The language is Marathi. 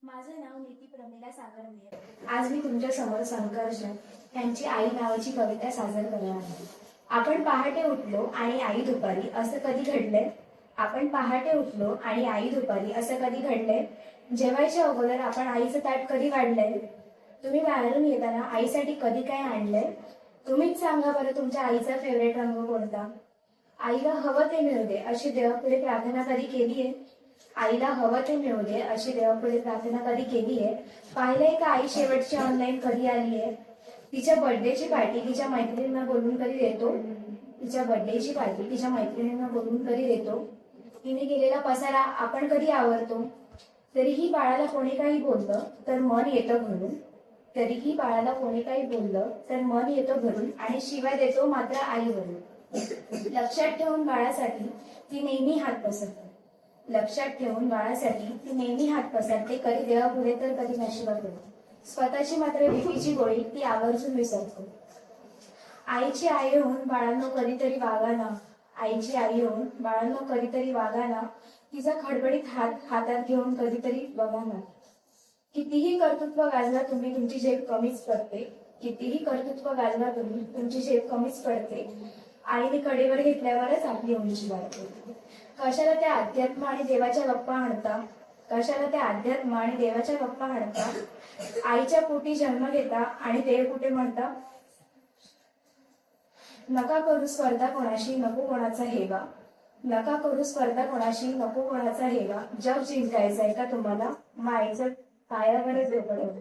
माझं नाव नीती प्रमिला सागर मेहर। आज मी तुमच्या समोर संघर्ष यांची आई नावाची कविता सादर करणार आहे। आपण पहाटे उठलो आणि आई दुपारी असं कधी घडलंय? आपण पहाटे उठलो आणि आई दुपारी असं कधी घडलंय? जेवायच्या अगोदर आपण आईचं ताट कधी काढलंय? तुम्ही बाहेरून येताना आईसाठी कधी काय आणलंय? तुम्हीच सांगा बरं, तुमच्या आईचा फेवरेट रंग कोणता? आईला हवं ते मिळू दे अशी देवापुढे प्रार्थना कधी केलीये? आईला हवं ते मिळू दे अशी देवापुढे प्रार्थना कधी केलीये? पाहिलंय का आई शेवटची ऑनलाईन कधी आलीये? तिच्या बर्थडेची पार्टी तिच्या मैत्रिणींना बोलून कधी देतो? तिच्या बर्थडेची पार्टी तिच्या मैत्रिणींना बोलून कधी देतो? तिने केलेला पसारा आपण कधी आवरतो? तरीही बाळाला कोणी काही बोललं तर मन येतं भरून. तरीही बाळाला कोणी काही बोललं तर मन येतं भरून आणि शिवाय देतो मात्र आईवरून. लक्षात ठेवून बाळासाठी ती नेहमी हात पसरते. लक्षात ठेवून बाळासाठी ती नेहमी हात पसरते. कधी देवापुढे तर कधी नशिबापुढे. स्वतःची मात्र भीतीची गोळी ती आवर्जून विसरतो. आईची आई होऊन बाळांनो कधीतरी वागा ना. आईची आई होऊन बाळांनो कधीतरी वागा ना. तिचा खडबडीत हात हातात घेऊन कधीतरी बघा ना. कितीही कर्तृत्व गाजला तुम्ही तुमची झेप कमीच पडते. कितीही कर्तृत्व गाजला तुम्ही तुमची झेप कमीच पडते. आईने कडेवर घेतल्यावरच आपली उंची वाढते. कशाला त्या अध्यात्म आणि देवाच्या गप्पा आणता? कशाला त्या अध्यात्म आणि देवाच्या गप्पा आणता? आईच्या पोटी जन्म घेता आणि देव कुठे म्हणता? नका करू स्पर्धा कोणाशी, नको कोणाचा हेवा. नका करू स्पर्धा कोणाशी, नको कोणाचा हेवा. जग जिंकायचंय का तुम्हाला? माईचं पायावरच झोपडवलं.